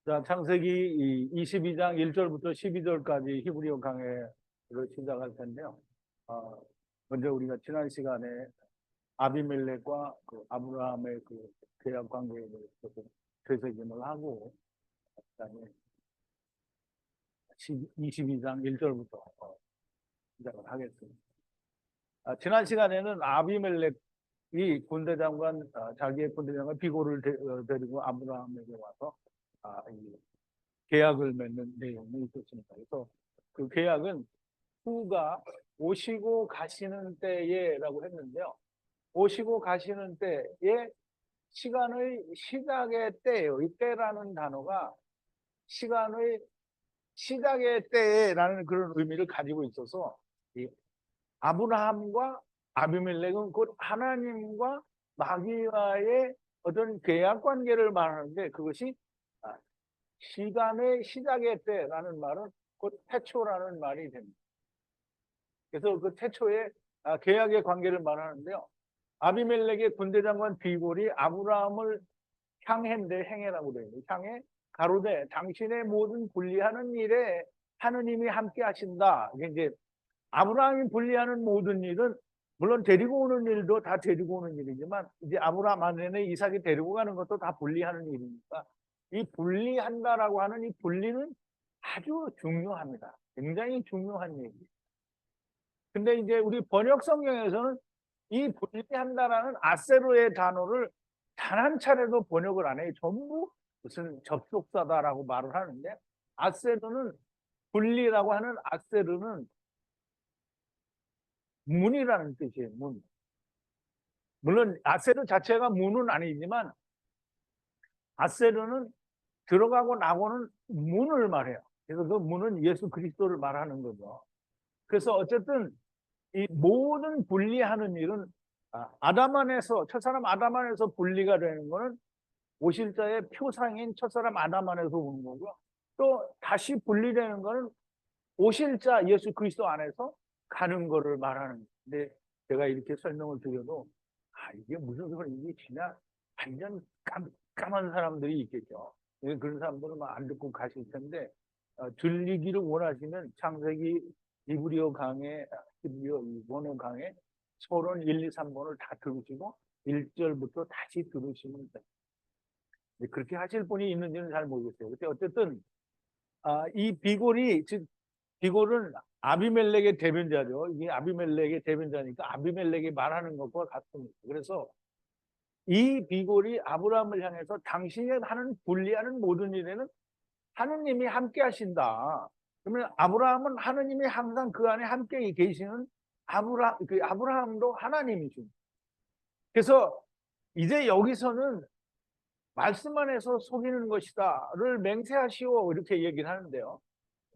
자, 창세기 22장 1절부터 12절까지 히브리어 강해를 시작할 텐데요. 먼저 우리가 지난 시간에 아비멜렉과 그 아브라함의 그 계약 관계에 대해서 되새김을 하고, 그다음에 22장 1절부터 시작을 하겠습니다. 지난 시간에는 아비멜렉이 군대 장관, 자기의 군대 장관 비고를 데리고 아브라함에게 와서 이 계약을 맺는 내용이 있었습니다. 그래서 그 계약은 후가 오시고 가시는 때에라고 했는데요. 오시고 가시는 때에 시간의 시작의 때예요. 이 때라는 단어가 시간의 시작의 때라는 그런 의미를 가지고 있어서 이 아브라함과 아비멜렉은 곧 하나님과 마귀와의 어떤 계약 관계를 말하는데, 그것이 시간의 시작의 때라는 말은 곧 태초라는 말이 됩니다. 그래서 그 태초의 계약의 관계를 말하는데요. 아비멜렉의 군대장관 비골이 아브라함을 향해인데, 행해라고 되어 있는데, 향해 가로되 당신의 모든 분리하는 일에 하느님이 함께 하신다. 이게 이제 아브라함이 분리하는 모든 일은 물론 데리고 오는 일도 다 데리고 오는 일이지만, 이제 아브라함 안에는 이삭이 데리고 가는 것도 다 분리하는 일이니까 이 분리한다라고 하는 이 분리는 아주 중요합니다. 굉장히 중요한 얘기예요. 근데 이제 우리 번역 성경에서는 이 분리한다라는 아세로의 단어를 단 한 차례도 번역을 안 해요. 전부 무슨 접속사다라고 말을 하는데, 아세르는 분리라고 하는 아세르는 문이라는 뜻이에요. 문. 물론 아세르 자체가 문은 아니지만 아세르는 들어가고 나고는 문을 말해요. 그래서 그 문은 예수 그리스도를 말하는 거죠. 그래서 어쨌든 이 모든 분리하는 일은 아담 안에서, 첫사람 아담 안에서 분리가 되는 거는 오실자의 표상인 첫사람 아담 안에서 오는 거고요. 또 다시 분리되는 거는 오실자 예수 그리스도 안에서 가는 거를 말하는 건데, 제가 이렇게 설명을 드려도 이게 무슨 소리인지 진짜 완전 깜깜한 사람들이 있겠죠. 그런 사람들은 막 안 듣고 가실 텐데, 들리기를 원하시면 창세기 히브리어 강의, 히브리어 원어 강의 서론 1, 2, 3번을 다 들으시고 1절부터 다시 들으시면 돼요. 그렇게 하실 분이 있는지는 잘 모르겠어요. 근데 어쨌든 이 비골이, 즉 비골은 아비멜렉의 대변자죠. 이게 아비멜렉의 대변자니까 아비멜렉이 말하는 것과 같습니다. 그래서 이 비골이 아브라함을 향해서 당신이 하는 분리하는 모든 일에는 하느님이 함께 하신다. 그러면 아브라함은 하느님이 항상 그 안에 함께 계시는 아브라함도 하나님이십니다. 그래서 이제 여기서는 말씀 안에서 속이는 것이다를 맹세하시오, 이렇게 얘기를 하는데요.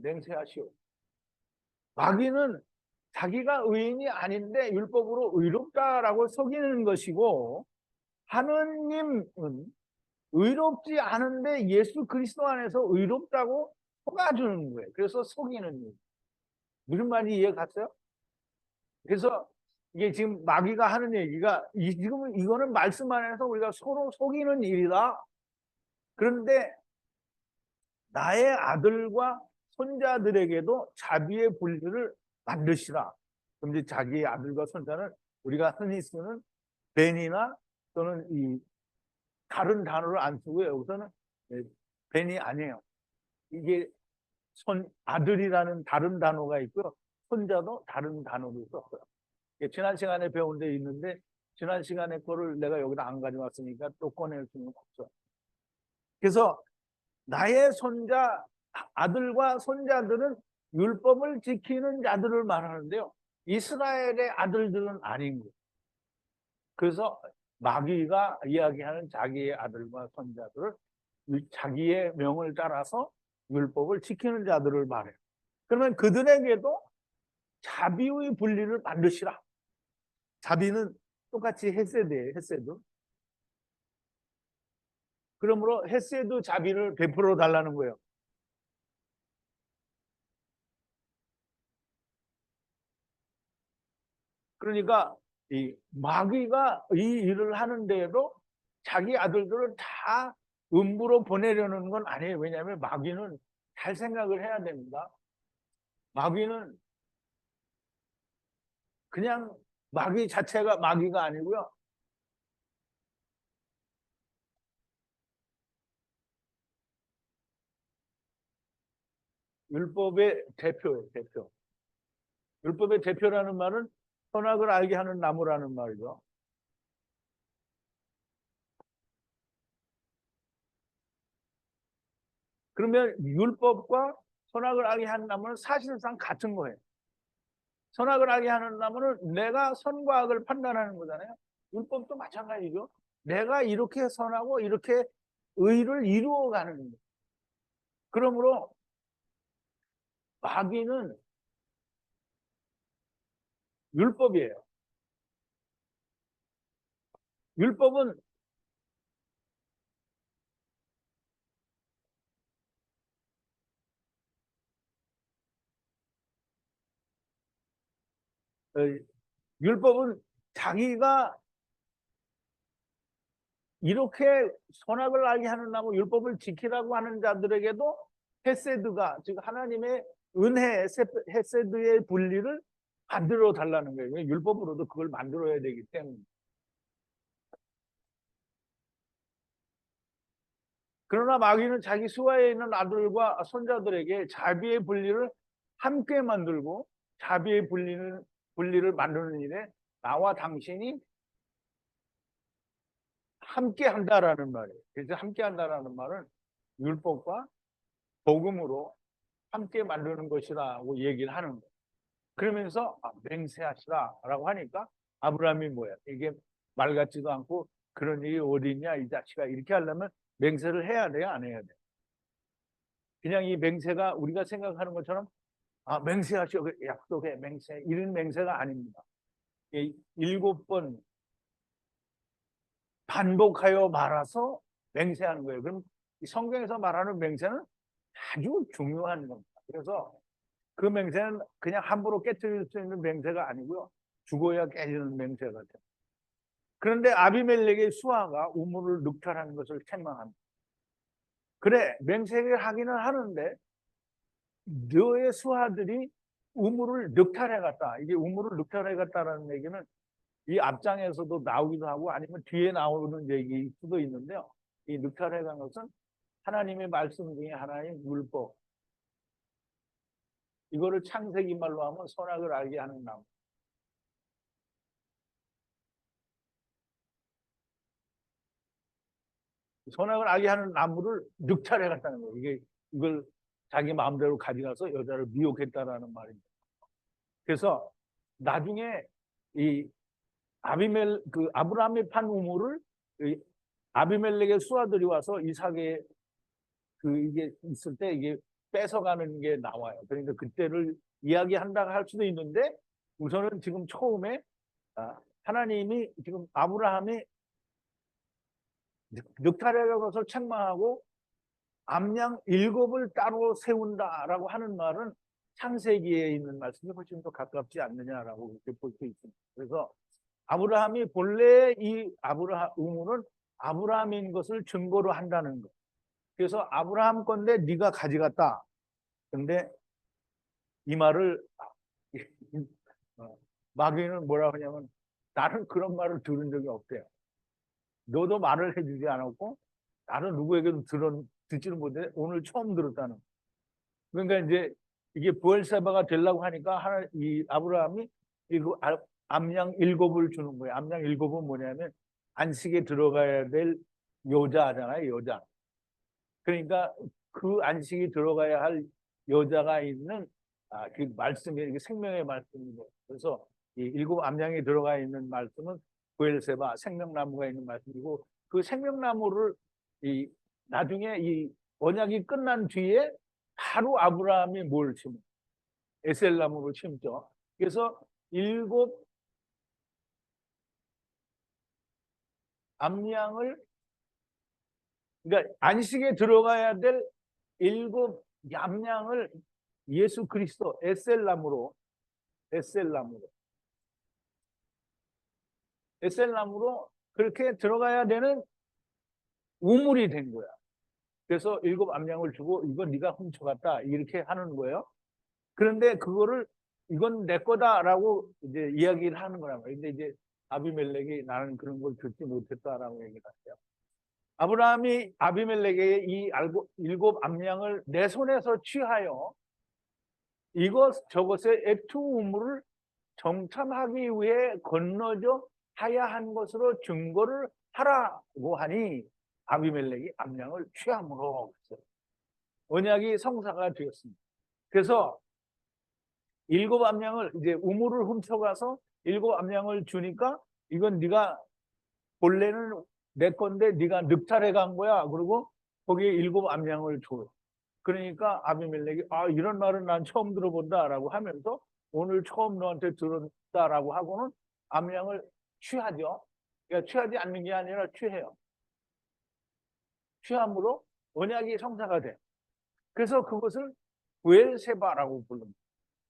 맹세하시오. 마귀는 자기가 의인이 아닌데 율법으로 의롭다라고 속이는 것이고, 하느님은 의롭지 않은데 예수 그리스도 안에서 의롭다고 속아주는 거예요. 그래서 속이는 일. 무슨 말인지 이해 갔어요? 그래서 이게 지금 마귀가 하는 얘기가 지금 이거는 말씀 안에서 우리가 서로 속이는 일이다. 그런데 나의 아들과 손자들에게도 자비의 분리를 만드시라. 그럼 이제 자기의 아들과 손자는 우리가 흔히 쓰는 벤이나 또는 이 다른 단어를 안 쓰고요. 여기서는 벤이 아니에요. 이게 아들이라는 다른 단어가 있고요. 손자도 다른 단어를 썼어요. 지난 시간에 배운 데 있는데, 지난 시간에 거를 내가 여기다 안 가져왔으니까 또 꺼낼 수는 없어요. 그래서 나의 손자, 아들과 손자들은 율법을 지키는 자들을 말하는데요. 이스라엘의 아들들은 아닌 거예요. 그래서 마귀가 이야기하는 자기의 아들과 손자들을 자기의 명을 따라서 율법을 지키는 자들을 말해요. 그러면 그들에게도 자비의 분리를 만드시라. 자비는 똑같이 헤세드예요. 헤세드. 그러므로 헤세드 자비를 베풀어 달라는 거예요. 그러니까 이 마귀가 이 일을 하는데도 자기 아들들을 다 음부로 보내려는 건 아니에요. 왜냐하면 마귀는 잘 생각을 해야 됩니다. 마귀는 그냥 마귀 자체가 마귀가 아니고요. 율법의 대표예요, 대표. 율법의 대표라는 말은 선악을 알게 하는 나무라는 말이죠. 그러면 율법과 선악을 알게 하는 나무는 사실상 같은 거예요. 선악을 알게 하는 나무는 내가 선과 악을 판단하는 거잖아요. 율법도 마찬가지죠. 내가 이렇게 선하고 이렇게 의를 이루어가는 거예요. 그러므로 마귀는 율법이에요. 율법은 어, 율법은 자기가 이렇게 선악을 알게 하는 나무 율법을 지키라고 하는 자들에게도 헤세드가 즉 하나님의 은혜 헤세드의 분리를 만들어 달라는 거예요. 율법으로도 그걸 만들어야 되기 때문에. 그러나 마귀는 자기 수하에 있는 아들과 손자들에게 자비의 분리를 함께 만들고 자비의 분리를 만드는 일에 나와 당신이 함께 한다라는 말이에요. 그래서 함께 한다라는 말은 율법과 복음으로 함께 만드는 것이라고 얘기를 하는 거예요. 그러면서 맹세하시라라고 하니까 아브라함이 뭐야? 이게 말 같지도 않고 그런 일이 어디 있냐 이 자식아 이렇게 하려면 맹세를 해야 돼요, 안 해야 돼요? 그냥 이 맹세가 우리가 생각하는 것처럼 맹세하시오 약속해 맹세 이런 맹세가 아닙니다. 7번 반복하여 말아서 맹세하는 거예요. 그럼 성경에서 말하는 맹세는 아주 중요한 겁니다. 그래서 그 맹세는 그냥 함부로 깨뜨릴 수 있는 맹세가 아니고요. 죽어야 깨지는 맹세 같아요. 그런데 아비멜렉의 수하가 우물을 늑탈하는 것을 책망합니다. 그래, 맹세를 하기는 하는데 너의 수하들이 우물을 늑탈해 갔다. 이게 우물을 늑탈해 갔다라는 얘기는 이 앞장에서도 나오기도 하고 아니면 뒤에 나오는 얘기일 수도 있는데요. 이 늑탈해 간 것은 하나님의 말씀 중에 하나인 율법. 이거를 창세기 말로 하면 선악을 알게 하는 나무. 선악을 알게 하는 나무를 늑탈해 갔다는 거예요. 이걸 자기 마음대로 가져가서 여자를 미혹했다라는 말입니다. 그래서 나중에 이 아브라함이 판 우물을 아비멜렉의 수하들이 와서 이삭의 이게 있을 때 이게 뺏어가는 게 나와요. 그러니까 그때를 이야기한다고 할 수도 있는데 우선은 지금 처음에 하나님이 지금 아브라함이 늑탈해 가서 책망하고 암양 7을 따로 세운다라고 하는 말은 창세기에 있는 말씀이 훨씬 더 가깝지 않느냐라고 그렇게 볼 수 있습니다. 그래서 아브라함이 본래 이 우물은 아브라함인 것을 증거로 한다는 것. 그래서 아브라함 건데 네가 가져갔다. 근데 이 말을 마귀는 뭐라고 하냐면 나는 그런 말을 들은 적이 없대요. 너도 말을 해주지 않았고 나는 누구에게도 듣지는 못해 오늘 처음 들었다는. 그러니까 이제 이게 부엘세바가 되려고 하니까 이 아브라함이 이거 암양 7을 주는 거예요. 암양 7은 뭐냐면 안식에 들어가야 될 여자잖아요, 여자. 그러니까 그 안식이 들어가야 할 여자가 있는 그 말씀이 이게 생명의 말씀이고 그래서 이 7암양에 들어가 있는 말씀은 부엘세바 생명나무가 있는 말씀이고 그 생명나무를 이 나중에 이 언약이 끝난 뒤에 바로 아브라함이 뭘 심어? 에셀나무를 심죠. 그래서 7암양을 그러니까 안식에 들어가야 될 7얌양을 예수 그리스도 에셀나무로 그렇게 들어가야 되는 우물이 된 거야. 그래서 7 암양을 주고 이거 네가 훔쳐갔다 이렇게 하는 거예요. 그런데 그거를 이건 내 거다라고 이제 이야기를 하는 거란 말이에요. 근데 이제 아비멜렉이 나는 그런 걸 듣지 못했다라고 얘기를 하세요. 아브라함이 아비멜렉에게 이 7 암양을 내 손에서 취하여 저것의 애투 우물을 정탐하기 위해 건너져 하야한 것으로 증거를 하라고 하니 아비멜렉이 암양을 취함으로 언약이 성사가 되었습니다. 그래서 7 암양을 이제 우물을 훔쳐가서 7 암양을 주니까 이건 네가 본래는 내 건데 네가 늑탈해 간 거야. 그리고 거기에 7 암양을 줘. 그러니까 아비멜렉이 이런 말은 난 처음 들어본다라고 하면서 오늘 처음 너한테 들었다라고 하고는 암양을 취하죠. 그러니까 취하지 않는 게 아니라 취해요. 취함으로 언약이 성사가 돼. 그래서 그것을 부엘세바라고 부릅니다.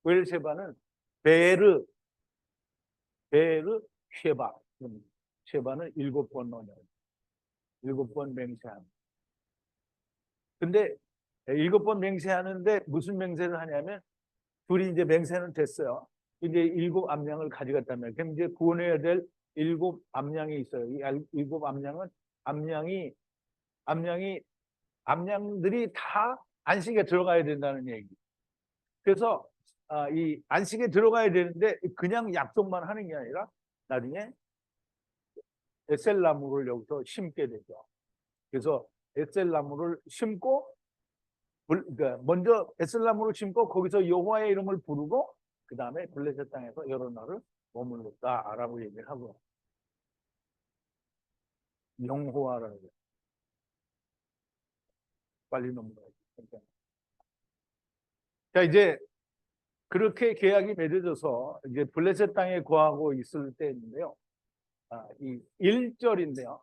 부엘세바는 베르 쉐바. 쉐바는 7번 언약. 7번 맹세합니다. 근데 7번 맹세하는데 무슨 맹세를 하냐면 둘이 이제 맹세는 됐어요. 이제 7 암양을 가져갔다면 그럼 이제 구원해야 될 7 암양이 있어요. 이 7 암양은 암양들이 다 안식에 들어가야 된다는 얘기. 그래서 이 안식에 들어가야 되는데 그냥 약속만 하는 게 아니라 나중에 에셀나무를 여기서 심게 되죠. 그래서 에셀나무를 심고 그러니까 먼저 에셀나무를 심고 거기서 여호와의 이름을 부르고 그 다음에 블레셋 땅에서 여러 날을 머물렀다라고 얘기를 하고 영호와라는 거 빨리 넘어가야지. 자 이제 그렇게 계약이 맺어져서 이제 블레셋 땅에 거하고 있을 때인데요. 이 1절인데요.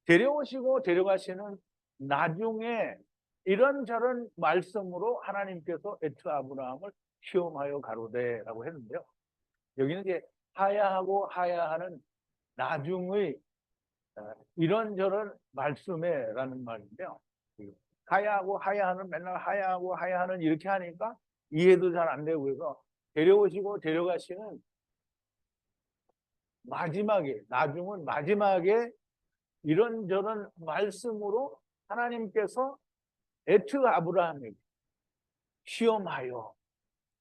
데려오시고 데려가시는 나중에 이런저런 말씀으로 하나님께서 애초 아브라함을 시험하여 가로되라고 했는데요. 여기는 이제 하야하는 나중의 이런저런 말씀에라는 말인데요. 하야하는 맨날 하야하는 이렇게 하니까 이해도 잘 안 되고 그래서 데려오시고 데려가시는 나중은 마지막에 이런저런 말씀으로 하나님께서 애트 아브라함에게 시험하여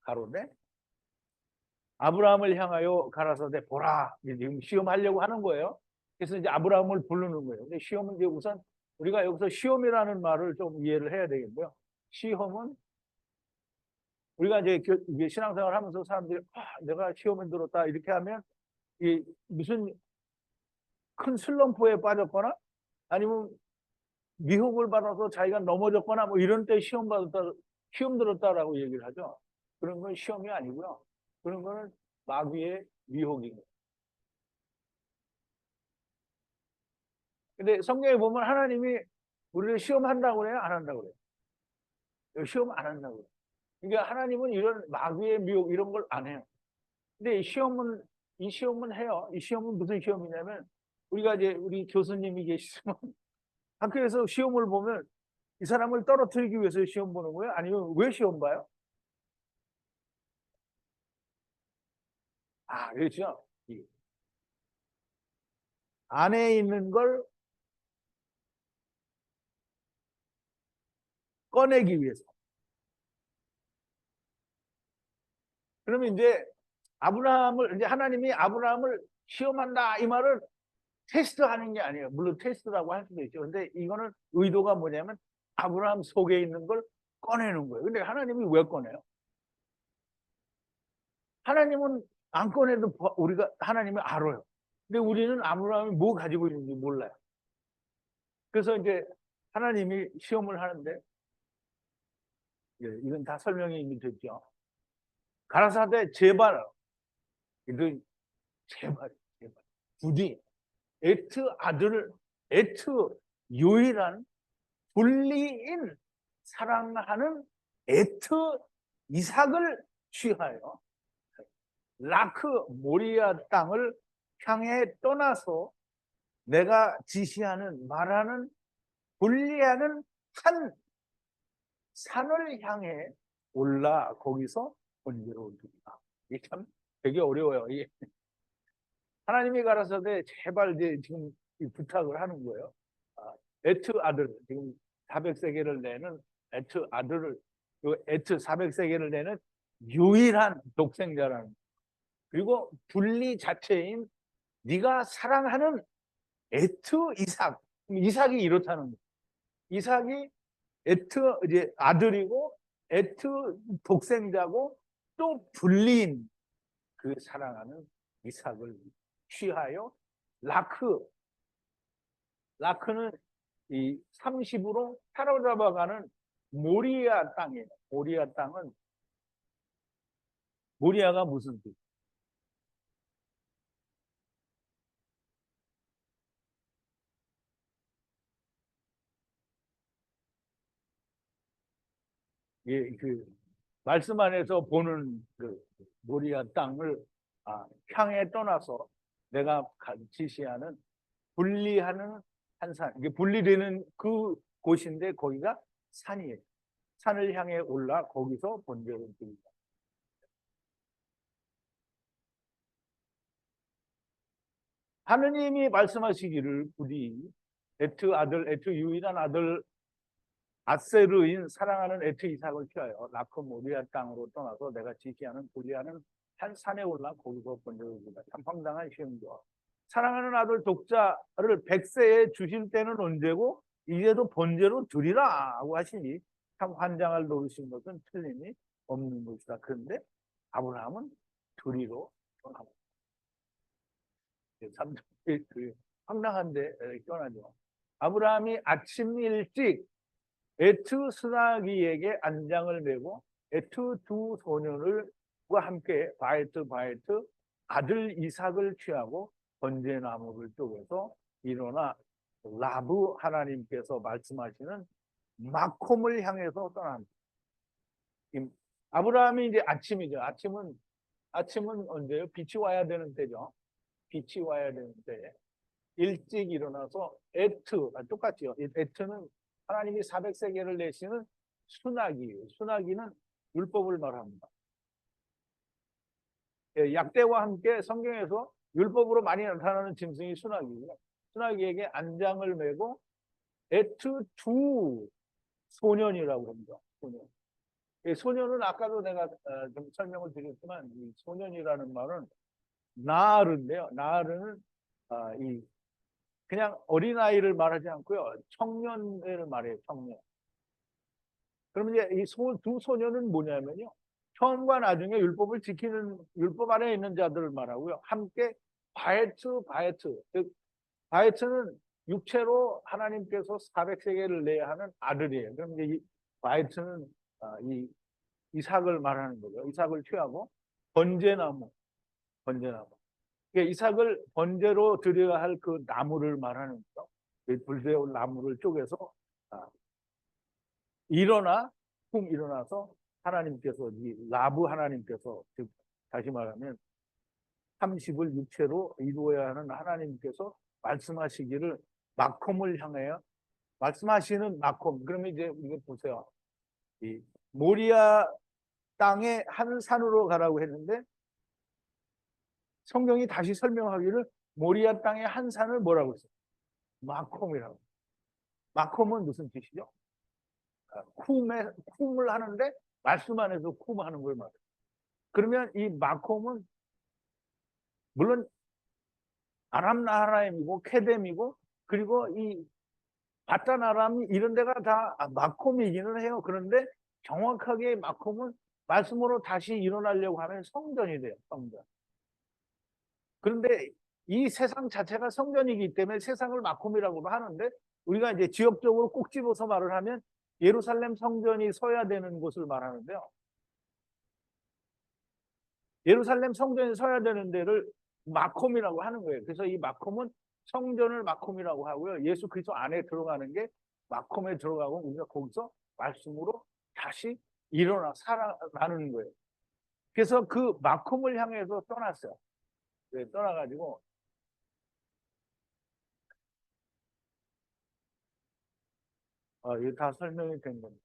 가로되 아브라함을 향하여 가라사대 보라. 지금 시험하려고 하는 거예요. 그래서 이제 아브라함을 부르는 거예요. 근데 시험은 이제 우선 우리가 여기서 시험이라는 말을 좀 이해를 해야 되겠고요. 시험은 우리가 이제 신앙생활 하면서 사람들이 내가 시험에 들었다 이렇게 하면 이 무슨 큰 슬럼프에 빠졌거나 아니면 미혹을 받아서 자기가 넘어졌거나 뭐 이런 때 시험 들었다라고 얘기를 하죠. 그런 건 시험이 아니고요. 그런 거는 마귀의 미혹인 거예요. 근데 성경에 보면 하나님이 우리를 시험한다고 그래요? 안 한다고 그래요? 시험 안 한다고 그래요. 그러니까 하나님은 이런 마귀의 미혹 이런 걸 안 해요. 근데 이 시험은 해요. 이 시험은 무슨 시험이냐면 우리가 이제 우리 교수님이 계시지만 학교에서 시험을 보면 이 사람을 떨어뜨리기 위해서 시험 보는 거예요? 아니면 왜 시험 봐요? 그렇죠. 안에 있는 걸 꺼내기 위해서. 그러면 이제 하나님이 아브라함을 시험한다 이 말은 테스트하는 게 아니에요. 물론 테스트라고 할 수도 있죠. 근데 이거는 의도가 뭐냐면 아브라함 속에 있는 걸 꺼내는 거예요. 근데 하나님이 왜 꺼내요? 하나님은 안 꺼내도 우리가 하나님을 알아요. 근데 우리는 아브라함이 뭐 가지고 있는지 몰라요. 그래서 이제 하나님이 시험을 하는데 이건 다 설명이 이미 됐죠. 가라사대 제발 부디 에트 유일한 분리인 사랑하는 에트 이삭을 취하여 라크 모리아 땅을 향해 떠나서 내가 지시하는 말하는 분리하는 한 산을 향해 올라 거기서 번제로 드리라. 이게 참 되게 어려워요. 이게 하나님이 가라사대 제발 이제 지금 부탁을 하는 거예요. 에트 아들, 지금 400세계를 내는 에트 아들을, 에트 400세계를 내는 유일한 독생자라는, 그리고 분리 자체인 네가 사랑하는 에트 이삭, 이삭이 이렇다는 거예요. 이삭이 에트 이제 아들이고 에트 독생자고 또 분리인 그 사랑하는 이삭을 취하여 라크는 이 30으로 사로잡아가는 모리아 땅이에요. 모리아 땅은, 모리아가 무슨 뜻? 예, 그 말씀 안에서 보는 그 모리아 땅을 향해 떠나서 내가 지시하는 분리하는 한 산, 이게 분리되는 그 곳인데 거기가 산이에요. 산을 향해 올라 거기서 번제를 드립니다. 하느님이 말씀하시기를 부디 에트 아들, 에트 유일한 아들 아세르인 사랑하는 에트 이삭을 피하여 라크 모리아 땅으로 떠나서 내가 지시하는 분리하는 한 산에 올라 거기서 번제를 드립니다. 참 황당한 시험이죠. 사랑하는 아들 독자를 100세에 주실 때는 언제고 이제도 번제로 드리라 하고 하시니 참 환장을 놓으신 것은 틀림이 없는 것이다. 그런데 아브라함은 드리러 떠나고, 참 황당한데 떠나죠. 아브라함이 아침 일찍 에트 스나기에게 안장을 메고 에트 두 소년을과 함께 바에트 아들 이삭을 취하고 번제나무를 쪼개서 일어나 라브 하나님께서 말씀하시는 마콤을 향해서 떠납니다. 아브라함이 이제 아침이죠. 아침은 언제요? 빛이 와야 되는 때죠. 빛이 와야 되는 때 일찍 일어나서 똑같죠. 에트는 하나님이 400세계를 내시는 순하기예요. 순하기는 율법을 말합니다. 약대와 함께 성경에서 율법으로 많이 나타나는 짐승이 순하기고요. 순하기에게 안장을 메고 에트 두 소년이라고 합니다. 소년. 소년은 아까도 내가 좀 설명을 드렸지만 이 소년이라는 말은 나르인데요. 나르는 이 그냥 어린아이를 말하지 않고요. 청년을 말해요. 청년. 그러면 이제 이 두 소년은 뭐냐면요. 처음과 나중에 율법을 지키는, 율법 안에 있는 자들을 말하고요. 함께 바에트. 즉 바에트는 육체로 하나님께서 400세계를 내야 하는 아들이에요. 그럼 이제 이 바에트는 이 이삭을 말하는 거죠. 이삭을 취하고 번제나무. 이삭을 번제로 드려야 할 그 나무를 말하는 거죠. 불새울 나무를 쪼개서 일어나서 하나님께서, 이 라브 하나님께서, 즉 다시 말하면 30을 육체로 이루어야 하는 하나님께서 말씀하시기를 마콤을 향하여 말씀하시는 마콤. 그러면 이제 이거 보세요. 이 모리아 땅의 한 산으로 가라고 했는데 성경이 다시 설명하기를 모리아 땅의 한 산을 뭐라고 했어요? 마콤이라고. 마콤은 무슨 뜻이죠? 쿰을 하는데 말씀 안에서 쿰 하는 걸 말해요. 그러면 이 마콤은 물론 아람 나라임이고 케뎀이고 그리고 이 바단 아람이 이런 데가 다 마콤이기는 해요. 그런데 정확하게 마콤은 말씀으로 다시 일어나려고 하면 성전이 돼요. 성전. 그런데 이 세상 자체가 성전이기 때문에 세상을 마콤이라고도 하는데 우리가 이제 지역적으로 꼭 집어서 말을 하면 예루살렘 성전이 서야 되는 곳을 말하는데요. 예루살렘 성전이 서야 되는 데를 마콤이라고 하는 거예요. 그래서 이 마콤은 성전을 마콤이라고 하고요. 예수 그리스도 안에 들어가는 게 마콤에 들어가고 우리가 거기서 말씀으로 다시 일어나 살아나는 거예요. 그래서 그 마콤을 향해서 떠났어요. 떠나가지고 이게 다 설명이 된 겁니다.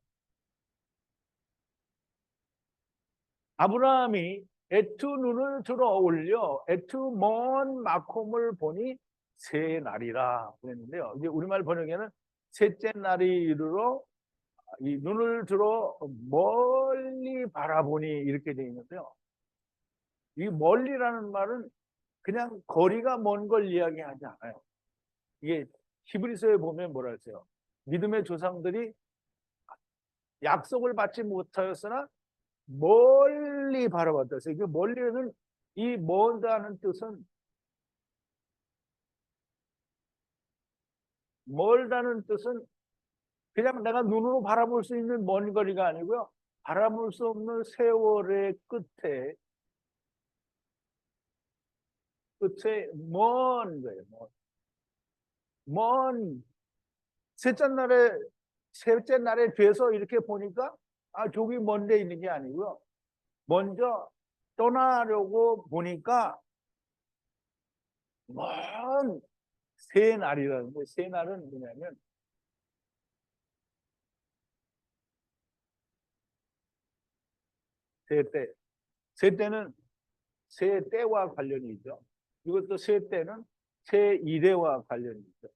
아브라함이 애투 눈을 들어 올려 애투 먼 마콤을 보니 새 날이라 그랬는데요. 이제 우리말 번역에는 셋째 날이 이르러 이 눈을 들어 멀리 바라보니 이렇게 되어 있는데요. 이 멀리라는 말은 그냥 거리가 먼 걸 이야기하지 않아요. 이게 히브리서에 보면 뭐라 했어요? 믿음의 조상들이 약속을 받지 못하였으나 멀리 바라봤다. 그래서 그 멀리는 이 멀다는 뜻은 멀다는 뜻은 그냥 내가 눈으로 바라볼 수 있는 먼 거리가 아니고요. 바라볼 수 없는 세월의 끝에 먼 거예요. 먼 셋째 날에 돼서 이렇게 보니까 저기 먼 데 있는 게 아니고요. 먼저 떠나려고 보니까 먼 새 날이라는 거예요. 새 날은 뭐냐면 새 때. 새 때는 새 때와 관련이 있죠. 이것도 새 때는 새 이래와 관련이 있죠.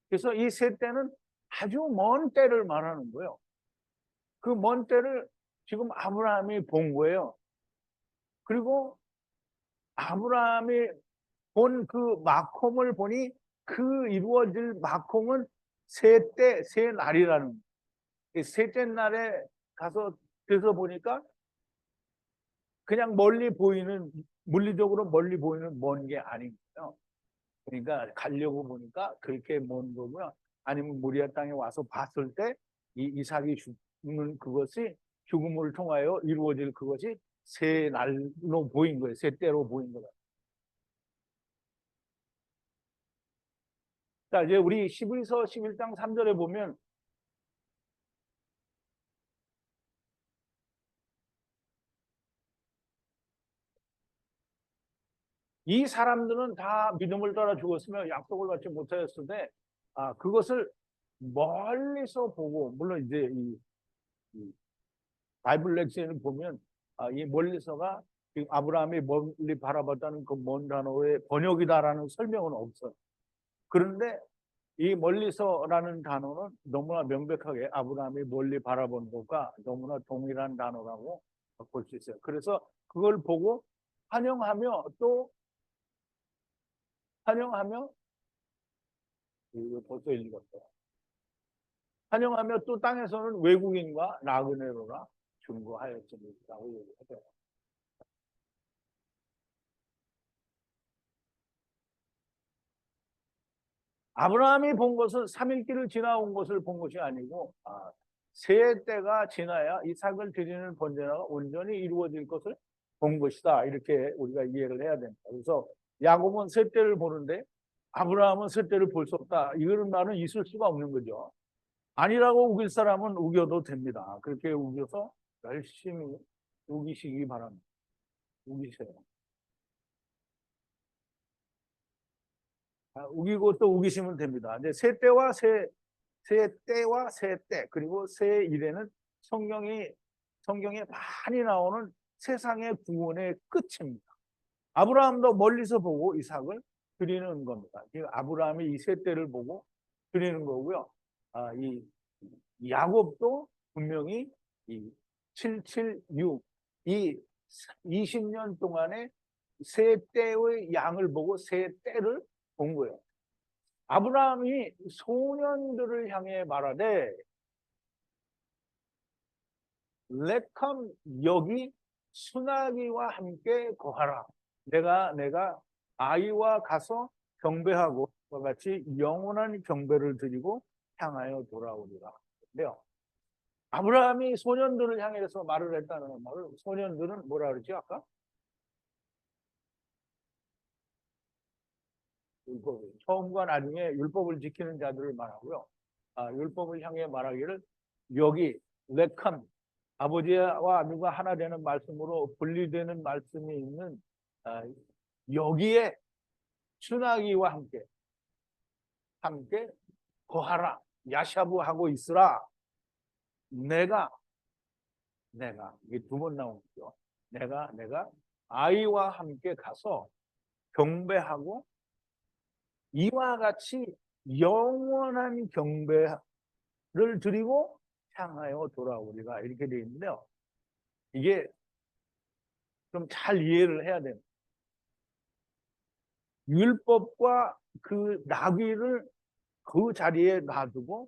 그래서 이 새 때는 아주 먼 때를 말하는 거예요. 그 먼 때를 지금 아브라함이 본 거예요. 그리고 아브라함이 본 그 마콤을 보니 그 이루어질 마콤은 새 날이라는 거예요. 셋째 날에 가서 돼서 보니까 그냥 멀리 보이는, 물리적으로 멀리 보이는 먼 게 아닌 거예요. 그러니까 가려고 보니까 그렇게 먼 거고요. 아니면 모리아 땅에 와서 봤을 때 이 이삭이 죽는 그것이 죽음을 통하여 이루어질 그것이 새 날로 보인 거예요. 새 때로 보인 거예요. 자, 이제 우리 히브리서 11장 3절에 보면 이 사람들은 다 믿음을 따라 죽었으며 약속을 받지 못하였을 때 그것을 멀리서 보고, 물론 이제 이 바이블 렉션을 보면 이 멀리서가 지금 아브라함이 멀리 바라봤다는 그 먼 단어의 번역이다라는 설명은 없어요. 그런데 이 멀리서라는 단어는 너무나 명백하게 아브라함이 멀리 바라본 것과 너무나 동일한 단어라고 볼 수 있어요. 그래서 그걸 보고 환영하며 또 환영하며 이거 벌써 읽었어요. 환영하며 또 땅에서는 외국인과 나그네로나 중거하였습니다라고 얘기하죠. 아브라함이 본 것은 3일길을 지나온 것을 본 것이 아니고 세 때가 지나야 이삭을 드리는 번제가 온전히 이루어질 것을 본 것이다. 이렇게 우리가 이해를 해야 됩니다. 그래서 야곱은 세 때를 보는데 아브라함은 세 때를 볼 수 없다. 이런 말은 있을 수가 없는 거죠. 아니라고 우길 사람은 우겨도 됩니다. 그렇게 우겨서 열심히 우기시기 바랍니다. 우기세요. 우기고 또 우기시면 됩니다. 이제 세 때와 세 때, 그리고 세 일에는 성경에 많이 나오는 세상의 구원의 끝입니다. 아브라함도 멀리서 보고 이삭을 드리는 겁니다. 아브라함이 이 세 때를 보고 드리는 거고요. 이 야곱도 분명히 이 776, 이 20년 동안에 세 때의 양을 보고 세 때를 본 거예요. 아브라함이 소년들을 향해 말하되 레캄 여기 수나기와 함께 거하라. 내가 아이와 가서 경배하고 그와 같이 영원한 경배를 드리고 향하여 돌아오리라. 근데요. 아브라함이 소년들을 향해서 말을 했다는 말을 소년들은 뭐라 그러지 아까? 율법. 처음과 나중에 율법을 지키는 자들을 말하고요. 율법을 향해 말하기를 여기 레캄 아버지와 아들과 하나 되는 말씀으로 분리되는 말씀이 있는 여기에 추나기와 함께 거하라 야샤브하고 있으라 내가 이게 두 번 나온 거죠. 내가 아이와 함께 가서 경배하고 이와 같이 영원한 경배를 드리고 향하여 돌아오리라 이렇게 되어 있는데요. 이게 좀 잘 이해를 해야 됩니다. 율법과 그 나귀를 그 자리에 놔두고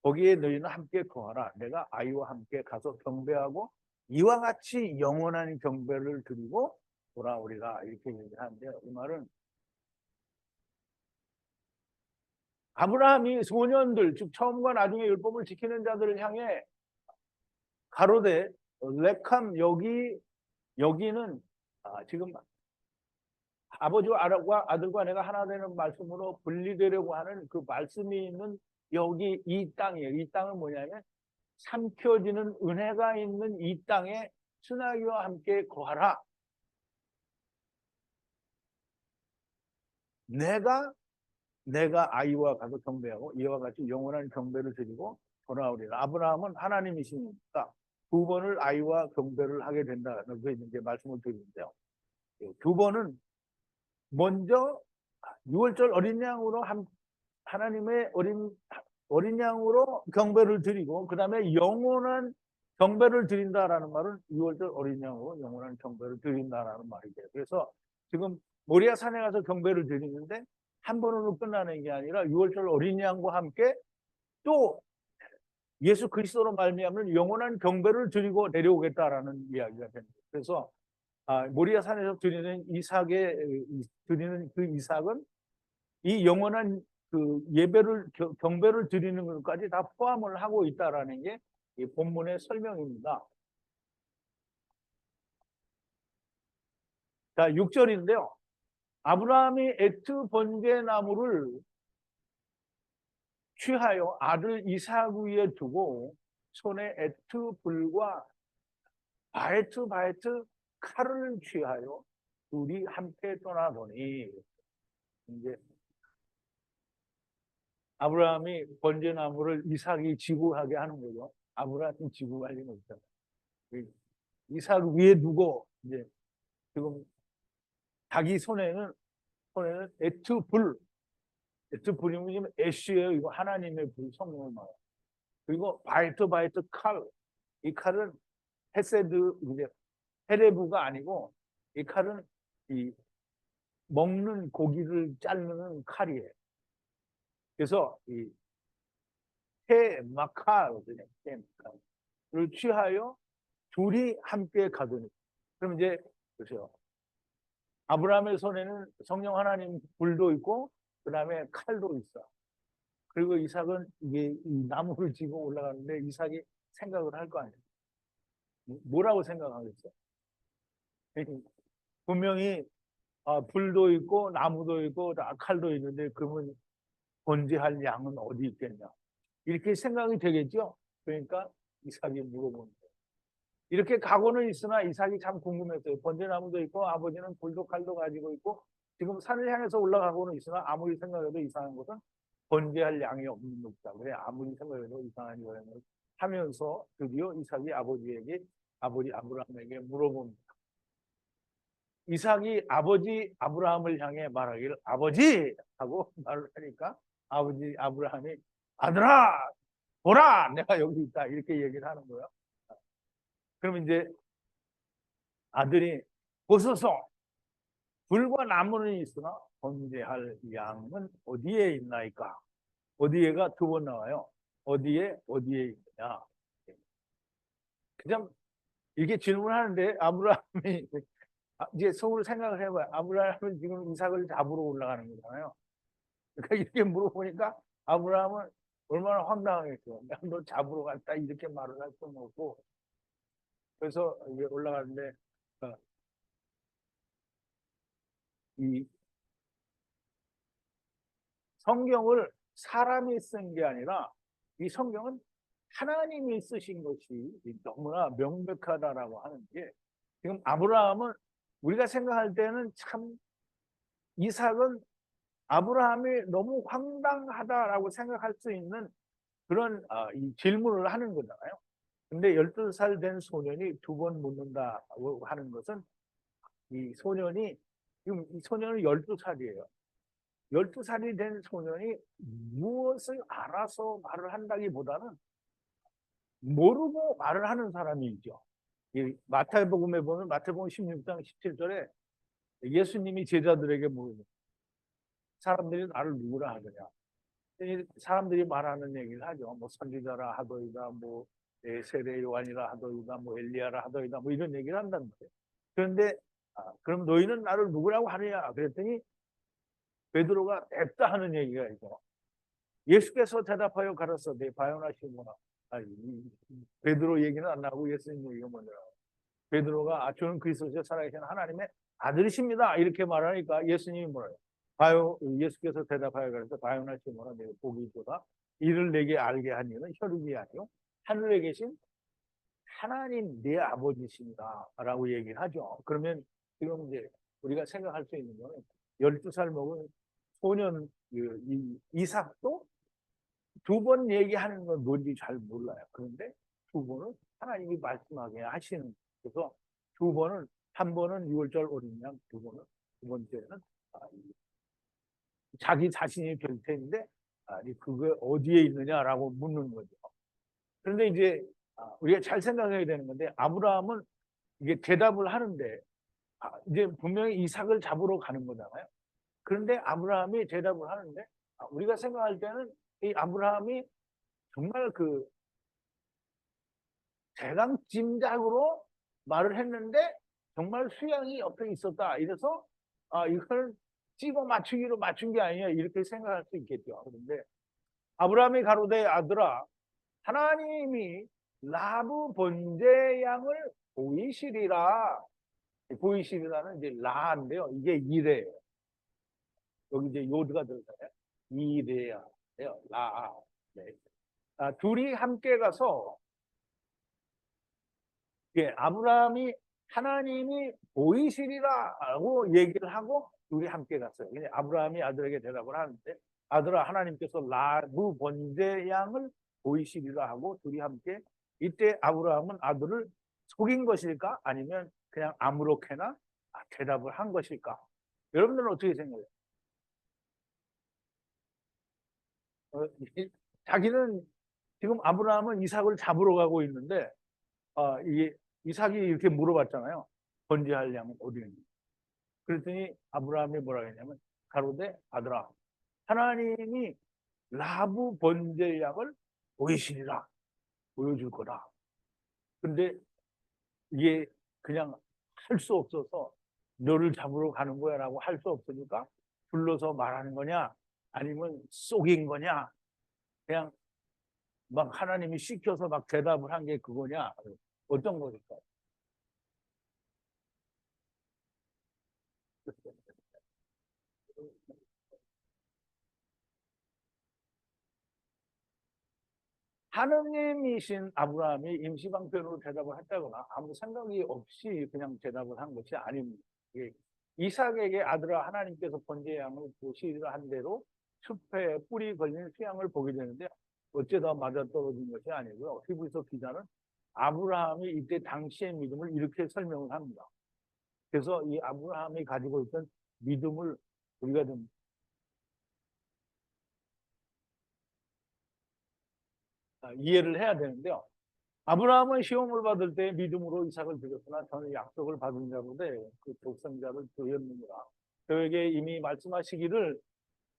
거기에 너희는 함께 거하라. 내가 아이와 함께 가서 경배하고 이와 같이 영원한 경배를 드리고 돌아오리라 이렇게 얘기하는데요. 이 말은 아브라함이 소년들 즉 처음과 나중에 율법을 지키는 자들을 향해 가로되 레캄 여기는 지금 아버지와 아들과 내가 하나 되는 말씀으로 분리되려고 하는 그 말씀이 있는 여기 이 땅이에요. 이 땅은 뭐냐면 삼켜지는 은혜가 있는 이 땅에 순하기와 함께 거하라. 내가 아이와 가서 경배하고 이와 같이 영원한 경배를 드리고 돌아오리라. 아브라함은 하나님이시니까 두 번을 아이와 경배를 하게 된다는 그 이제 말씀을 드리는데요. 두 번은 먼저 유월절 어린 양으로 하나님의 어린 양으로 경배를 드리고 그 다음에 영원한 경배를 드린다라는 말은 유월절 어린 양으로 영원한 경배를 드린다라는 말이죠. 그래서 지금 모리아 산에 가서 경배를 드리는데 한 번으로 끝나는 게 아니라 유월절 어린 양과 함께 또 예수 그리스도로 말미암는 영원한 경배를 드리고 내려오겠다라는 이야기가 됩니다. 그래서 모리아 산에서 드리는 그 이삭은 이 영원한 그 예배를 경배를 드리는 것까지 다 포함을 하고 있다라는 게 이 본문의 설명입니다. 자, 6절인데요. 아브라함이 에트 번제 나무를 취하여 아들 이삭 위에 두고 손에 에트 불과 바에트 칼을 취하여 둘이 함께 떠나더니 이제 아브라함이 번제나무를 이삭이 지구하게 하는 거죠. 아브라함이 지구할 리는 없잖아요. 이삭 위에 두고 이제 지금 자기 손에는 에트불이면 지금 애쉬예요. 이거 하나님의 불, 성령을 말해요. 그리고 바이트 칼, 이 칼은 헤세드 이제 헤레브가 아니고 이 칼은 이 먹는 고기를 자르는 칼이에요. 그래서 이 테마칼을 취하여 둘이 함께 가더니 그럼 이제 보세요. 아브라함의 손에는 성령 하나님 불도 있고 그 다음에 칼도 있어. 그리고 이삭은 이게 이 나무를 지고 올라가는데 이삭이 생각을 할 거 아니에요. 뭐라고 생각하겠어? 분명히 불도 있고 나무도 있고 칼도 있는데 그러면 번제할 양은 어디 있겠냐? 이렇게 생각이 되겠죠? 그러니까 이삭이 물어보는 거예요. 이렇게 가고는 있으나 이삭이 참 궁금했어요. 번제나무도 있고 아버지는 불도 칼도 가지고 있고 지금 산을 향해서 올라가고는 있으나 아무리 생각해도 이상한 것은 번제할 양이 없는 것이다. 그래 아무리 생각해도 이상한 거라는 하면서 드디어 이삭이 아버지 아브라함에게 물어봅니다. 이삭이 아버지 아브라함을 향해 말하기를 아버지 하고 말을 하니까 아버지 아브라함이 아들아 보라 내가 여기 있다 이렇게 얘기를 하는 거예요. 그럼 이제 아들이 보소서 불과 나무는 있으나 번제할 양은 어디에 있나이까? 어디에가 두 번 나와요. 어디에 있느냐? 그냥 이렇게 질문하는데 아브라함이 이제 속으로 생각을 해봐요. 아브라함은 지금 이삭을 잡으러 올라가는 거잖아요. 그러니까 이렇게 물어보니까 아브라함은 얼마나 황당하겠어. 너 잡으러 갔다 이렇게 말을 할 수는 없고 그래서 이제 올라가는데 이 성경을 사람이 쓴 게 아니라 이 성경은 하나님이 쓰신 것이 너무나 명백하다라고 하는 게 지금 아브라함은 우리가 생각할 때는 참 이삭은 아브라함이 너무 황당하다라고 생각할 수 있는 그런 이 질문을 하는 거잖아요. 근데 12살 된 소년이 두 번 묻는다고 하는 것은 이 소년이, 지금 이 소년은 12살이에요. 12살이 된 소년이 무엇을 알아서 말을 한다기보다는 모르고 말을 하는 사람이죠. 이 마태복음에 보면 마태복음 16장 17절에 예수님이 제자들에게 물으세요. 사람들이 나를 누구라 하느냐? 사람들이 말하는 얘기를 하죠. 뭐 선지자라 하더이다, 뭐 세례 요한이라 하더이다, 뭐 엘리야라 하더이다, 뭐 이런 얘기를 한다는 거예요. 그런데 그럼 너희는 나를 누구라고 하느냐? 그랬더니 베드로가 냅다 하는 얘기가 있죠. 예수께서 대답하여 가라사대 바요나 시몬아. 베드로 얘기는 안 나오고 예수님 얘기가 뭐냐고. 베드로가 저는 그리스도시에 살아계신 하나님의 아들이십니다. 이렇게 말하니까 예수님이 뭐래요? 예수께서 대답하여 가라사대 바요나 시몬아 내가 복이 있도다. 이를 내게 알게 한 이는 혈육이 아니요 하늘에 계신 하나님 내 아버지십니다. 라고 얘기를 하죠. 그러면 지금 이제 우리가 생각할 수 있는 거는 12살 먹은 소년 이삭도 두 번 얘기하는 건 뭔지 잘 몰라요. 그런데 두 번은 하나님이 말씀하게 하시는. 그래서 두 번은, 한 번은 6월절 어린 양, 두 번째는 자기 자신이 될 텐데 그게 어디에 있느냐라고 묻는 거죠. 그런데 이제 우리가 잘 생각해야 되는 건데 아브라함은 이게 대답을 하는데 이제 분명히 이삭을 잡으러 가는 거잖아요. 그런데 아브라함이 대답을 하는데 우리가 생각할 때는 이 아브라함이 정말 그 대강짐작으로 말을 했는데 정말 수양이 옆에 있었다. 이래서 이걸 찍어 맞추기로 맞춘 게 아니냐 이렇게 생각할 수 있겠죠. 그런데 아브라함이 가로되 아들아 하나님이 라브 번제 양을 보이시리라. 보이시리라는 이제 라인데요. 이게 이래예요. 여기 이제 요드가 들어가요. 이래야 돼요. 라. 네. 둘이 함께 가서 아브라함이 하나님이 보이시리라고 얘기를 하고 둘이 함께 갔어요. 근데 아브라함이 아들에게 대답을 하는데 아들아 하나님께서 라브 번제 양을 보이시리라 하고 둘이 함께 이때 아브라함은 아들을 속인 것일까? 아니면 그냥 아무렇게나 대답을 한 것일까? 여러분들은 어떻게 생각해요? 자기는 지금 아브라함은 이삭을 잡으러 가고 있는데 이게 이삭이 이렇게 물어봤잖아요. 번제할 양은 어디 있니? 그랬더니 아브라함이 뭐라 했냐면 가로되 아들아 하나님이 라브 번제 양을 보이시리라. 보여줄 거다. 근데 이게 그냥 할 수 없어서 너를 잡으러 가는 거야 라고 할 수 없으니까 불러서 말하는 거냐 아니면 속인 거냐 그냥 막 하나님이 시켜서 막 대답을 한 게 그거냐 어떤 거니까 하느님이신 아브라함이 임시방편으로 대답을 했다거나 아무 생각이 없이 그냥 대답을 한 것이 아닙니다. 이삭에게 아들아 하나님께서 번제 양을 보시리라 한 대로 숲에 뿔이 걸린 수양을 보게 되는데 어쩌다 맞아떨어진 것이 아니고요. 히브리서 기자는 아브라함이 이때 당시의 믿음을 이렇게 설명을 합니다. 그래서 이 아브라함이 가지고 있던 믿음을 우리가 좀 이해를 해야 되는데요. 아브라함은 시험을 받을 때 믿음으로 이삭을 드렸으나 저는 약속을 받은 자로되 그 독생자를 드렸느니라. 그에게 이미 말씀하시기를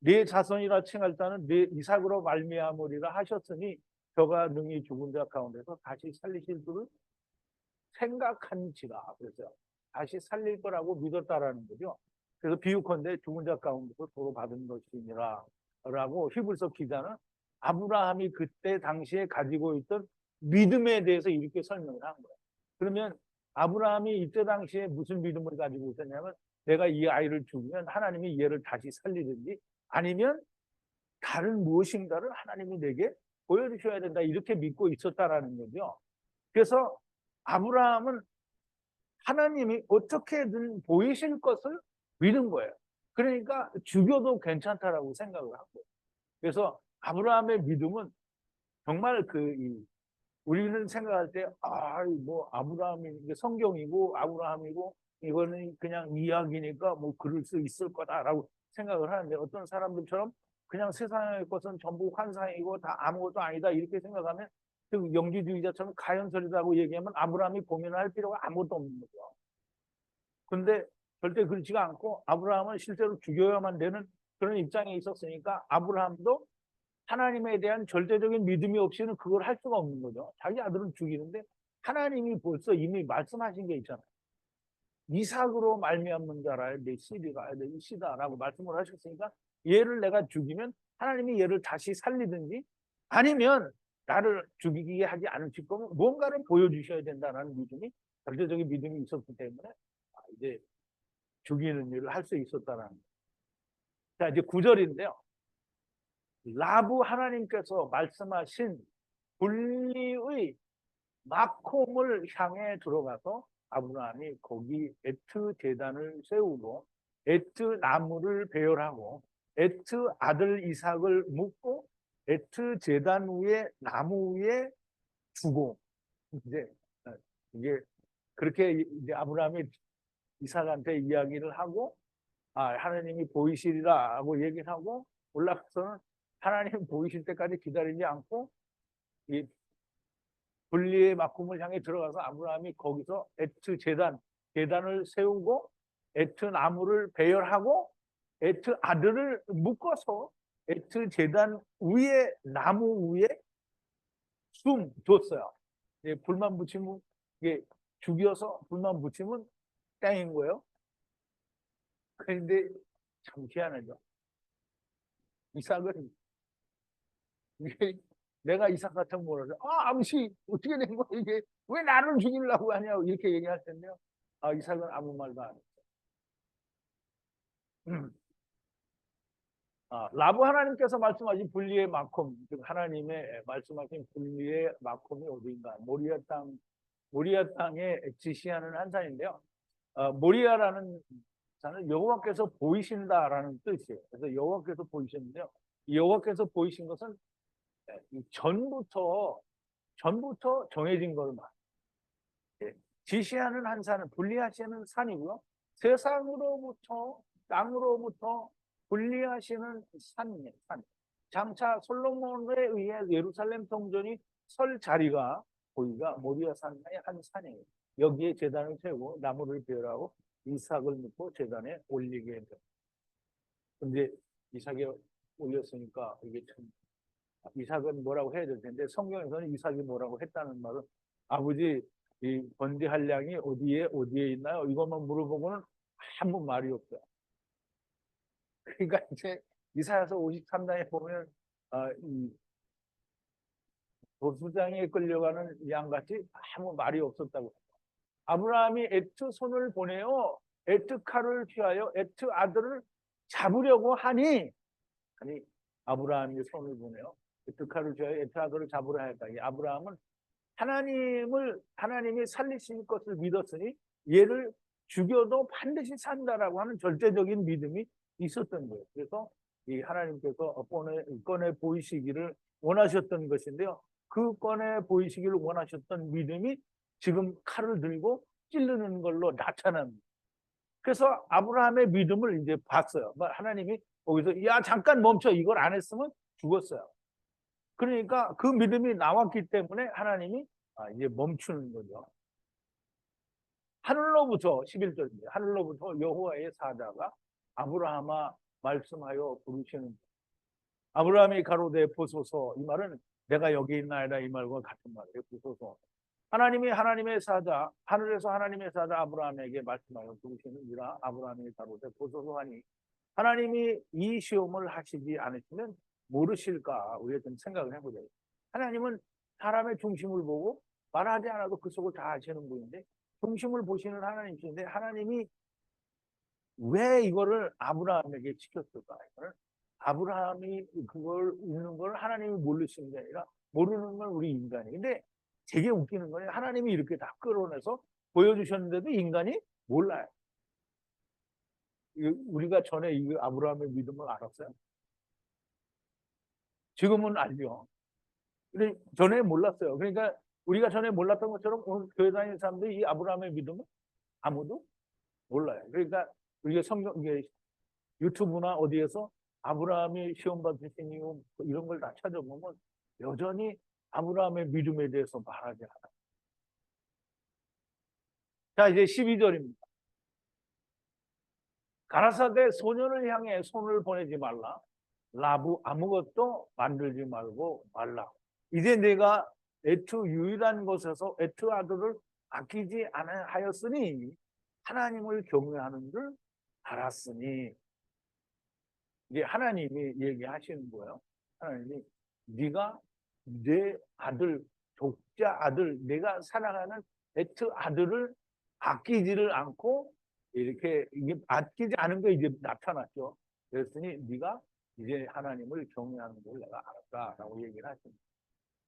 네 자손이라 칭할 자는 네 이삭으로 말미암으리라 하셨으니 저가 능히 죽은 자 가운데서 다시 살리실 줄을 생각한지라. 그래서 다시 살릴 거라고 믿었다라는 거죠. 그래서 비유컨대 죽은 자 가운데서 도로 받은 것이니라 라고 히브리서 기자는 아브라함이 그때 당시에 가지고 있던 믿음에 대해서 이렇게 설명을 한 거예요. 그러면 아브라함이 이때 당시에 무슨 믿음을 가지고 있었냐면 내가 이 아이를 죽으면 하나님이 얘를 다시 살리든지 아니면 다른 무엇인가를 하나님이 내게 보여주셔야 된다 이렇게 믿고 있었다라는 거죠. 그래서 아브라함은 하나님이 어떻게든 보이실 것을 믿은 거예요. 그러니까 죽여도 괜찮다라고 생각을 한 거예요. 그래서 아브라함의 믿음은 정말 우리는 생각할 때, 뭐, 아브라함이, 이게 성경이고, 아브라함이고, 이거는 그냥 이야기니까 뭐, 그럴 수 있을 거다라고 생각을 하는데, 어떤 사람들처럼 그냥 세상의 것은 전부 환상이고, 다 아무것도 아니다, 이렇게 생각하면, 그 영지주의자처럼 가연설이라고 얘기하면 아브라함이 고민할 필요가 아무것도 없는 거죠. 근데 절대 그렇지가 않고, 아브라함은 실제로 죽여야만 되는 그런 입장에 있었으니까, 아브라함도 하나님에 대한 절대적인 믿음이 없이는 그걸 할 수가 없는 거죠. 자기 아들은 죽이는데 하나님이 벌써 이미 말씀하신 게 있잖아요. 이삭으로 말미암는 자라야 내 씨가 내 씨다라고 말씀을 하셨으니까 얘를 내가 죽이면 하나님이 얘를 다시 살리든지 아니면 나를 죽이게 하지 않으실 거면 뭔가를 보여주셔야 된다는 믿음이 절대적인 믿음이 있었기 때문에 이제 죽이는 일을 할 수 있었다는 거예요. 자, 이제 9절인데요. 라부 하나님께서 말씀하신 분리의 마콤을 향해 들어가서 아브라함이 거기 에트 제단을 세우고 에트 나무를 배열하고 에트 아들 이삭을 묻고 에트 제단 위에 나무 위에 주고 이제 이게 그렇게 이제 아브라함이 이삭한테 이야기를 하고 하나님이 보이시리라고 얘기를 하고 올라가서는 하나님 보이실 때까지 기다리지 않고 이 분리의 막kum을 향해 들어가서 아브라함이 거기서 에트 제단을 세우고 에트 나무를 배열하고 에트 아들을 묶어서 에트 제단 위에 나무 위에 숨 뒀어요. 불만 붙이면 이게 죽여서 불만 붙이면 땡인 거예요. 그런데 참 희한하죠. 이삭은 이게 내가 이삭 같은 거라서 아버지 어떻게 된 거야 이게 왜 나를 죽이려고 하냐고 이렇게 얘기할 텐데요. 이삭은 아무 말도 안 했어요. 라브 하나님께서 말씀하신 분리의 마콤, 즉 하나님의 말씀하신 분리의 마콤이 어디인가? 모리아 땅에 지시하는 한 산인데요. 모리아라는 산은 여호와께서 보이신다라는 뜻이에요. 그래서 여호와께서 보이셨는데요. 여호와께서 보이신 것은 전부터 정해진 것만 지시하는 한 산은 분리하시는 산이고요. 세상으로부터 땅으로부터 분리하시는 산이에요. 산. 장차 솔로몬에 의해 예루살렘 성전이 설 자리가 거기가 모리아 산의 한 산이에요. 여기에 제단을 세우고 나무를 배열하고 이삭을 묻고 제단에 올리게 돼요. 근데 이삭에 올렸으니까 이게 참 이삭은 뭐라고 해야 될 텐데 성경에서는 이삭이 뭐라고 했다는 말은 아버지 이 번제할 양이 어디에 있나요? 이것만 물어보고는 아무 말이 없어요. 그러니까 이제 이사야서 53장에 보면 이 도수장에 끌려가는 양같이 아무 말이 없었다고. 아브라함이 에트 손을 보내어 에트 칼을 취하여 에트 아들을 잡으려고 하니 아브라함이 손을 보내어 에트 칼을 취하여 에트 아들을 잡으려 했다. 이 아브라함은 하나님이 살리실 것을 믿었으니 얘를 죽여도 반드시 산다라고 하는 절대적인 믿음이 있었던 거예요. 그래서 이 하나님께서 꺼내 보이시기를 원하셨던 것인데요. 그 꺼내 보이시기를 원하셨던 믿음이 지금 칼을 들고 찌르는 걸로 나타납니다. 그래서 아브라함의 믿음을 이제 봤어요. 하나님이 거기서 야 잠깐 멈춰 이걸 안 했으면 죽었어요. 그러니까 그 믿음이 나왔기 때문에 하나님이 이제 멈추는 거죠. 하늘로부터 11절입니다. 하늘로부터 여호와의 사자가 아브라함아 말씀하여 부르시는 아브라함이 가로되 보소서 이 말은 내가 여기 있나이다 이 말과 같은 말이에요. 보소서 하나님의 사자 하늘에서 하나님의 사자 아브라함에게 말씀하여 부르시는지라 아브라함이 가로되 보소서 하니 하나님이 이 시험을 하시지 않으시면 모르실까 우리가 좀 생각을 해보자. 하나님은 사람의 중심을 보고 말하지 않아도 그 속을 다 아시는 분인데 중심을 보시는 하나님이신데 하나님이 왜 이거를 아브라함에게 시켰을까? 아브라함이 그걸 있는 걸 하나님이 모르시는 게 아니라 모르는 건 우리 인간이. 근데 되게 웃기는 거예요. 하나님이 이렇게 다 끌어내서 보여주셨는데도 인간이 몰라요. 우리가 전에 이 아브라함의 믿음을 알았어요. 지금은 알죠. 근데 전에 몰랐어요. 그러니까 우리가 전에 몰랐던 것처럼 오늘 교회 다니는 사람들이 이 아브라함의 믿음은 아무도 몰라요. 그러니까 우리가 성경, 이게 유튜브나 어디에서 아브라함이 시험 받으신 이유 이런 걸 다 찾아보면 여전히 아브라함의 믿음에 대해서 말하지 않아요. 자, 이제 12절입니다. 가라사대 소년을 향해 손을 보내지 말라. 라부 아무것도 만들지 말고 말라. 이제 내가 애투 유일한 곳에서 애투 아들을 아끼지 않았으니 하나님을 경외하는 줄 알았으니. 이게 하나님이 얘기하시는 거예요. 하나님이 네가 내 아들, 독자 아들, 내가 사랑하는 애투 아들을 아끼지를 않고 이렇게 이게 아끼지 않은 거 이제 나타났죠. 그랬으니 네가 이제 하나님을 경외하는 걸 내가 알았다라고 얘기를 하십니다.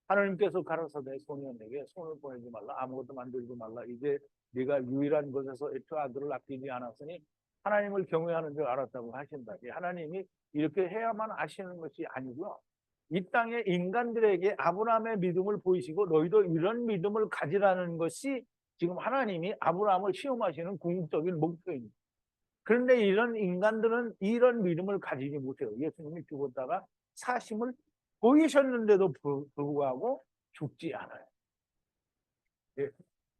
하나님께서 가라사대 소년에게 손을 보내지 말라, 아무것도 만들지 말라. 이제 네가 유일한 곳에서 애투 아들을 아끼지 않았으니 하나님을 경외하는 줄 알았다고 하신다. 하나님이 이렇게 해야만 하시는 것이 아니고요. 이 땅의 인간들에게 아브라함의 믿음을 보이시고 너희도 이런 믿음을 가지라는 것이 지금 하나님이 아브라함을 시험하시는 궁극적인 목표입니다. 그런데 이런 인간들은 이런 믿음을 가지지 못해요. 예수님이 죽었다가 사심을 보이셨는데도 불구하고 죽지 않아요. 예.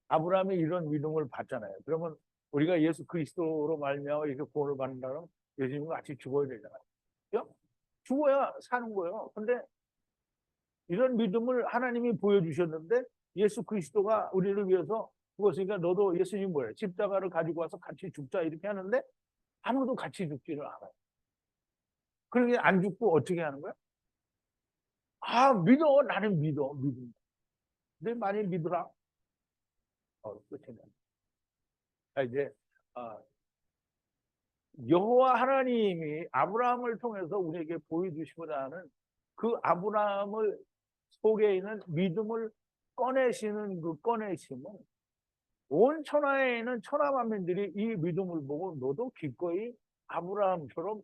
아브라함이 이런 믿음을 받잖아요. 그러면 우리가 예수 그리스도로 말미암아 이렇게 구원을 받는다면 예수님과 같이 죽어야 되잖아요. 그죠? 죽어야 사는 거예요. 근데 이런 믿음을 하나님이 보여주셨는데 예수 그리스도가 우리를 위해서 죽었으니까 너도 예수님 뭐예요? 십자가를 가지고 와서 같이 죽자 이렇게 하는데 아무도 같이 죽지를 않아요. 그러게 안 죽고 어떻게 하는 거야? 아, 믿어. 나는 믿어. 믿음. 근데 많이 믿으라. 끝이네. 이제 여호와 하나님이 아브라함을 통해서 우리에게 보여주시고자 하는 그 아브라함을 속에 있는 믿음을 꺼내시는 그 꺼내심은 온 천하에 있는 천하만민들이 이 믿음을 보고 너도 기꺼이 아브라함처럼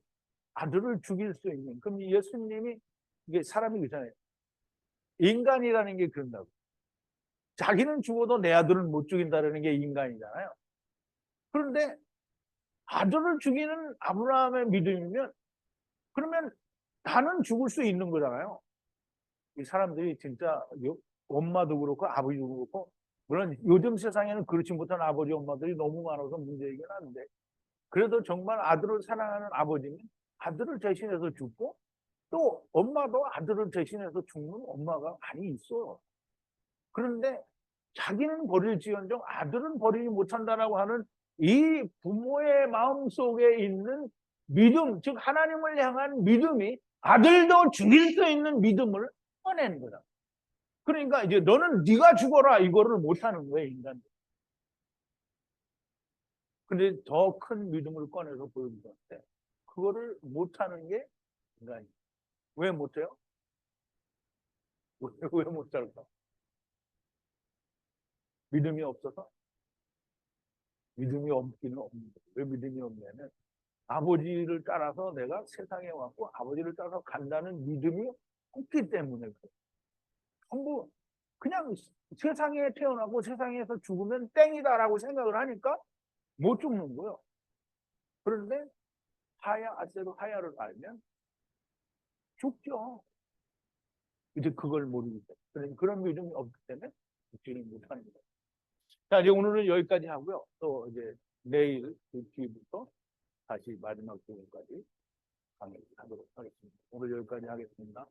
아들을 죽일 수 있는. 그럼 예수님이 이게 사람이 그렇잖아요. 인간이라는 게 그런다고. 자기는 죽어도 내 아들은 못 죽인다는 게 인간이잖아요. 그런데 아들을 죽이는 아브라함의 믿음이면 그러면 나는 죽을 수 있는 거잖아요. 이 사람들이 진짜 엄마도 그렇고 아버지도 그렇고 물론 요즘 세상에는 그렇지 못한 아버지 엄마들이 너무 많아서 문제이긴 한데 그래도 정말 아들을 사랑하는 아버지는 아들을 대신해서 죽고 또 엄마도 아들을 대신해서 죽는 엄마가 많이 있어요. 그런데 자기는 버릴지언정 아들은 버리지 못한다라고 하는 이 부모의 마음속에 있는 믿음, 즉 하나님을 향한 믿음이 아들도 죽일 수 있는 믿음을 꺼낸 거다. 그러니까 이제 너는 네가 죽어라 이거를 못하는 거예요, 인간들. 근데 더 큰 믿음을 꺼내서 보여주는데 그거를 못하는 게 인간이에요. 왜 못해요? 왜 못할까? 믿음이 없어서? 믿음이 없기는 없는데 왜 믿음이 없냐면 아버지를 따라서 내가 세상에 왔고 아버지를 따라서 간다는 믿음이 없기 때문에 그래요. 전부 그냥 세상에 태어나고 세상에서 죽으면 땡이다라고 생각을 하니까 못 죽는 거예요. 그런데 하야 아세로 하야를 알면 죽죠. 이제 그걸 모르기 때문에 그런 믿음이 없기 때문에 죽지를 못하는 거예요. 자, 이제 오늘은 여기까지 하고요. 또 이제 내일 그 뒤부터 다시 마지막 부분까지 강의하도록 하겠습니다. 오늘 여기까지 하겠습니다.